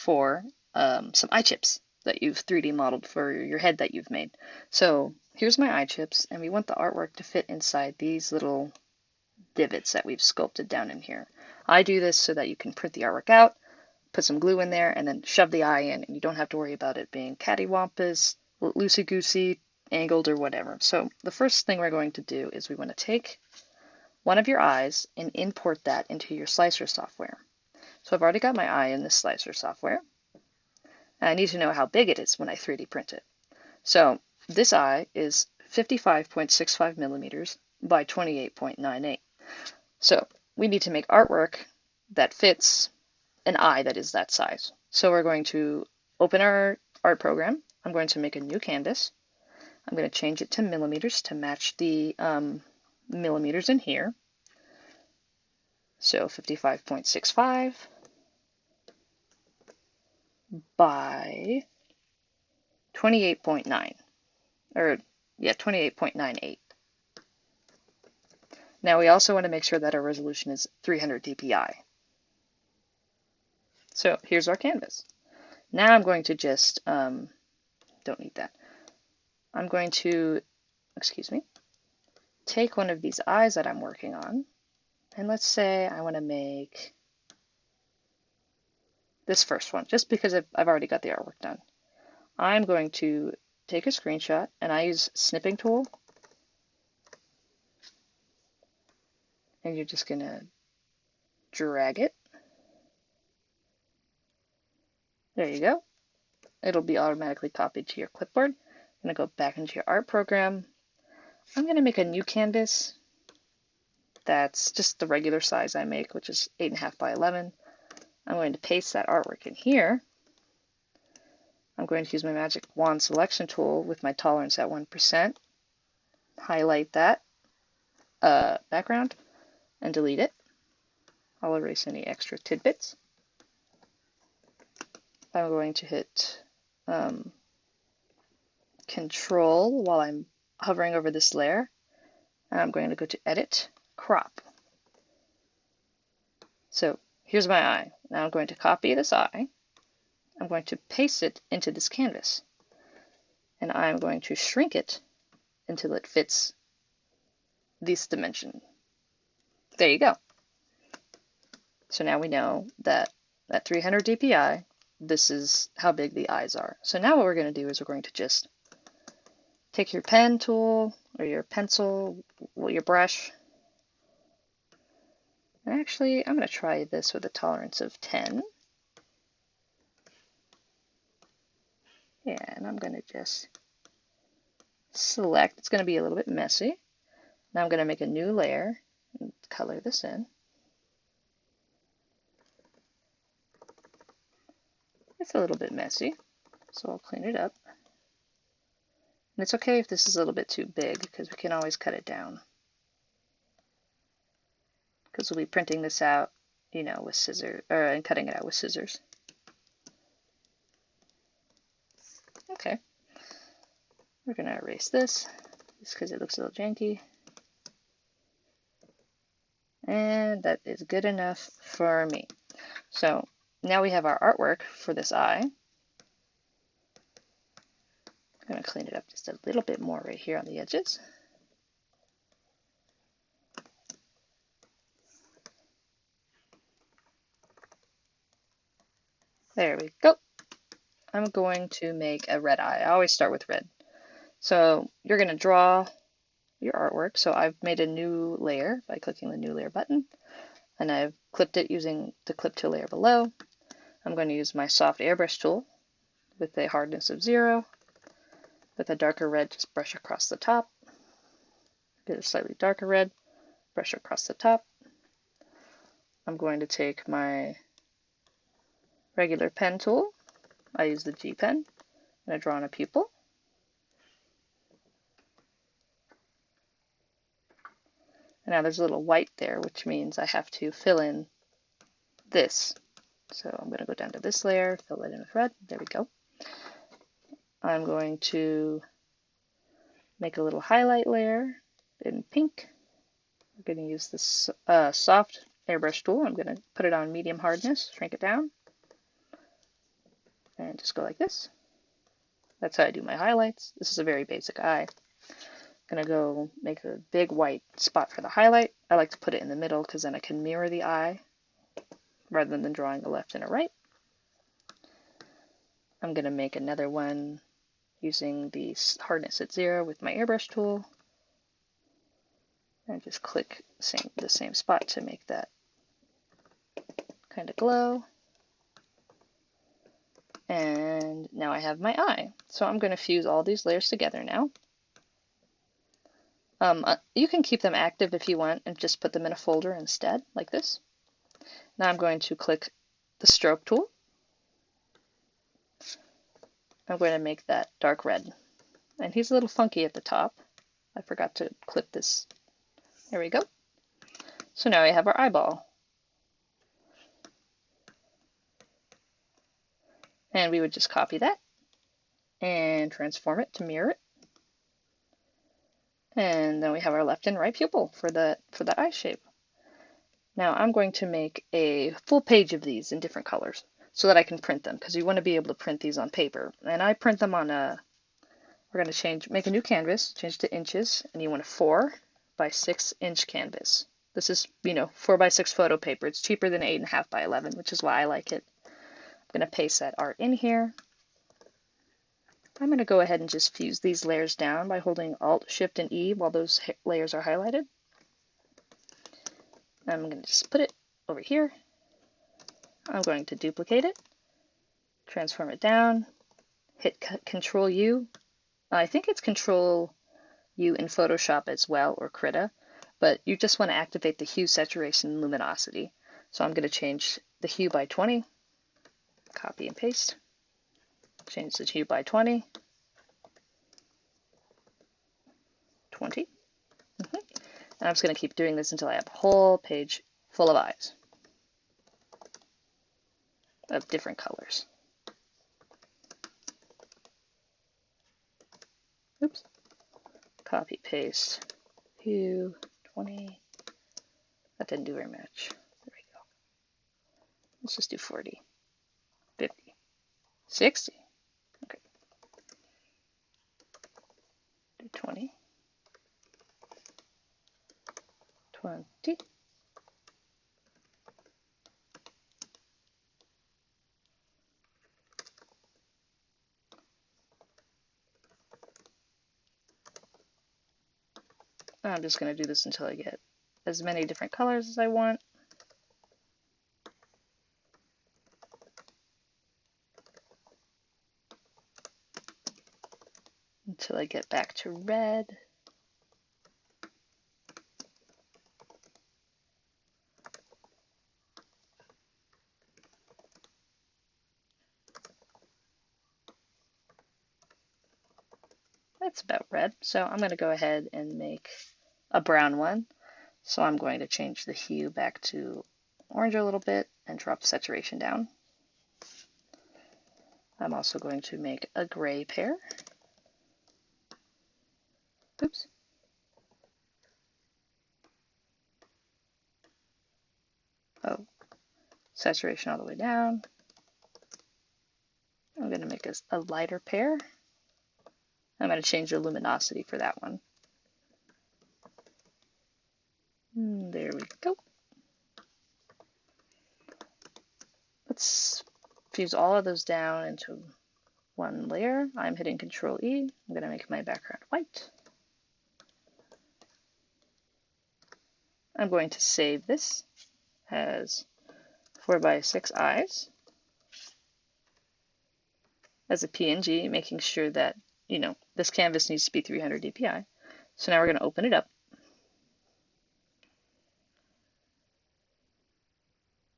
for some eye chips that you've 3D modeled for your head that you've made. So here's my eye chips, and we want the artwork to fit inside these little divots that we've sculpted down in here. I do this so that you can print the artwork out, put some glue in there, and then shove the eye in, and you don't have to worry about it being cattywampus, loosey-goosey, angled, or whatever. So the first thing we're going to do is we want to take one of your eyes and import that into your slicer software. So I've already got my eye in this slicer software. And I need to know how big it is when I 3D print it. So this eye is 55.65 millimeters by 28.98. So we need to make artwork that fits an eye that is that size. So we're going to open our art program. I'm going to make a new canvas. I'm going to change it to millimeters to match the millimeters in here. So 55.65 by 28.9, or yeah, 28.98. Now we also want to make sure that our resolution is 300 dpi. So here's our canvas. Now I'm going to just, don't need that. I'm going to, excuse me, take one of these eyes that I'm working on, and let's say I want to make this first one, just because I've already got the artwork done. I'm going to take a screenshot, and I use snipping tool, and you're just going to drag it. There you go. It'll be automatically copied to your clipboard. I'm going to go back into your art program. I'm going to make a new canvas that's just the regular size I make, which is 8.5 by 11. I'm going to paste that artwork in here. I'm going to use my magic wand selection tool with my tolerance at 1%. Highlight that background and delete it. I'll erase any extra tidbits. I'm going to hit Control while I'm hovering over this layer. And I'm going to go to Edit, Crop. So here's my eye. Now I'm going to copy this eye. I'm going to paste it into this canvas. And I'm going to shrink it until it fits this dimension. There you go. So now we know that at 300 dpi, this is how big the eyes are. So now what we're going to do is we're going to just take your pen tool or your pencil, your brush. And actually, I'm going to try this with a tolerance of 10. Yeah, and I'm going to just select. It's going to be a little bit messy. Now I'm going to make a new layer and color this in. It's a little bit messy, so I'll clean it up. And it's okay if this is a little bit too big, because we can always cut it down. Because we'll be printing this out, you know, with scissors, and cutting it out with scissors. Okay. We're going to erase this, just because it looks a little janky. And that is good enough for me. So now we have our artwork for this eye. I'm going to clean it up just a little bit more right here on the edges. There we go. I'm going to make a red eye. I always start with red. So you're going to draw your artwork. So I've made a new layer by clicking the new layer button, and I've clipped it using the clip to layer below. I'm going to use my soft airbrush tool with a hardness of 0. With a darker red, just brush across the top. Get a slightly darker red, brush across the top. I'm going to take my regular pen tool. I use the G pen. I'm going to draw on a pupil. And now there's a little white there, which means I have to fill in this. So I'm going to go down to this layer, fill it in with red. There we go. I'm going to make a little highlight layer in pink. I'm going to use this soft airbrush tool. I'm going to put it on medium hardness, shrink it down. and just go like this. That's how I do my highlights. This is a very basic eye. I'm going to go make a big white spot for the highlight. I like to put it in the middle because then I can mirror the eye rather than drawing a left and a right. I'm going to make another one using the hardness at 0 with my airbrush tool. And just click the same spot to make that kind of glow. And now I have my eye. So I'm going to fuse all these layers together now. You can keep them active if you want and just put them in a folder instead, like this. Now I'm going to click the stroke tool. I'm going to make that dark red. And he's a little funky at the top. I forgot to clip this. There we go. So now we have our eyeball. And we would just copy that and transform it to mirror it. And then we have our left and right pupil for the eye shape. Now I'm going to make a full page of these in different colors so that I can print them, because you want to be able to print these on paper. And I print them on we're going to make a new canvas, change to inches, and you want a 4 by 6 inch canvas. This is, 4 by 6 photo paper. It's cheaper than 8.5 by 11, which is why I like it. I'm going to paste that art in here. I'm going to go ahead and just fuse these layers down by holding Alt, Shift, and E while those layers are highlighted. I'm going to just put it over here. I'm going to duplicate it, transform it down, hit Control U. I think it's Control U in Photoshop as well, or Krita, but you just want to activate the hue, saturation, and luminosity. So I'm going to change the hue by 20, copy and paste, change the hue by 20, 20. And I'm just going to keep doing this until I have a whole page full of eyes of different colors. Oops. Copy, paste, hue, 20. That didn't do very much. There we go. Let's just do 40, 50, 60. Okay. Do 20, 20. I'm just going to do this until I get as many different colors as I want. Until I get back to red. That's about red. So I'm going to go ahead and make a brown one. So I'm going to change the hue back to orange a little bit and drop saturation down. I'm also going to make a gray pair. Oops. Oh, saturation all the way down. I'm going to make a lighter pair. I'm going to change the luminosity for that one. There we go. Let's fuse all of those down into one layer. I'm hitting Control E. I'm going to make my background white. I'm going to save this as 4 by 6 eyes as a PNG, making sure that, this canvas needs to be 300 dpi. So now we're going to open it up.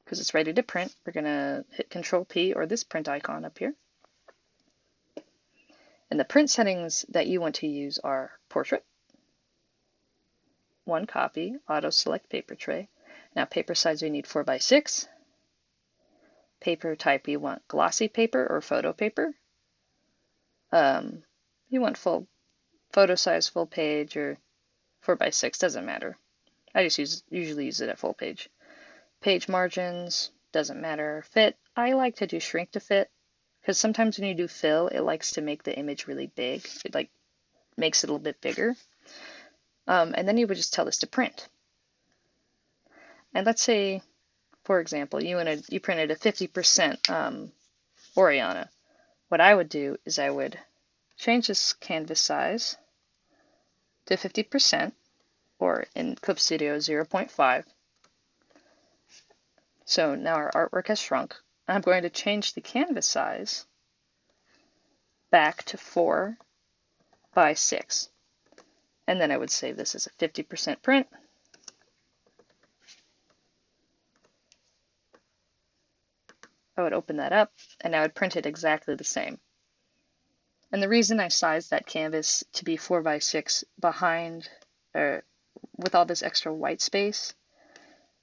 Because it's ready to print, we're going to hit Control P or this print icon up here. And the print settings that you want to use are portrait, one copy, auto select paper tray. Now paper size we need 4 by 6. Paper type we want glossy paper or photo paper. You want full photo size, full page, or 4 by 6, doesn't matter. I just usually use it at full page. Page margins, doesn't matter. Fit, I like to do shrink to fit, because sometimes when you do fill, it likes to make the image really big. It like makes it a little bit bigger. And then you would just tell this to print. And let's say, for example, you printed a 50% Oriana. What I would do is I would change this canvas size to 50%, or in Clip Studio 0.5. So now our artwork has shrunk. I'm going to change the canvas size back to 4 by 6. And then I would save this as a 50% print. I would open that up, and I would print it exactly the same. And the reason I sized that canvas to be 4 by 6 behind, with all this extra white space,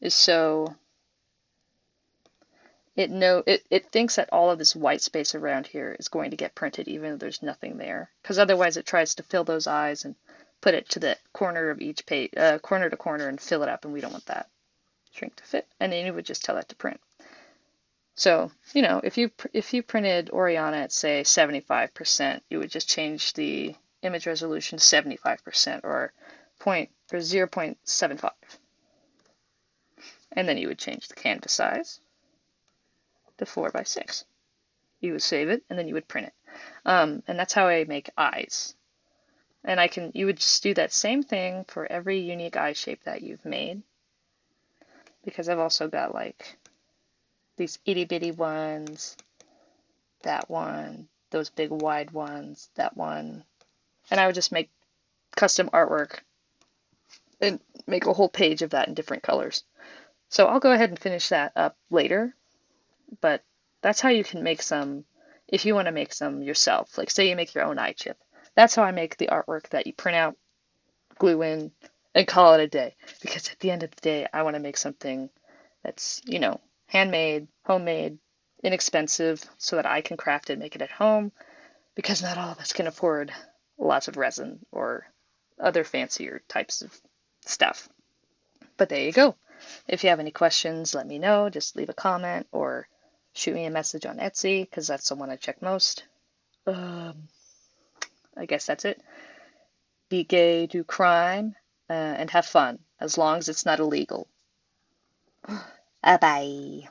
is so it thinks that all of this white space around here is going to get printed even though there's nothing there. Because otherwise it tries to fill those eyes and put it to the corner of each page, corner to corner, and fill it up, and we don't want that. Shrink to fit, and then you would just tell that to print. So, if you printed Oriana at, say, 75%, you would just change the image resolution to 75%, or 0.75. And then you would change the canvas size to 4 by 6. You would save it, and then you would print it. And that's how I make eyes. And you would just do that same thing for every unique eye shape that you've made. Because I've also got like these itty bitty ones, that one, those big wide ones, that one. And I would just make custom artwork and make a whole page of that in different colors. So I'll go ahead and finish that up later, but that's how you can make some, if you want to make some yourself. Like say you make your own eye chip. That's how I make the artwork that you print out, glue in, and call it a day. Because at the end of the day, I want to make something that's, handmade, homemade, inexpensive, so that I can craft it and make it at home, because not all of us can afford lots of resin or other fancier types of stuff. But there you go. If you have any questions, let me know. Just leave a comment or shoot me a message on Etsy, because that's the one I check most. I guess that's it. Be gay, do crime, and have fun, as long as it's not illegal. Bye.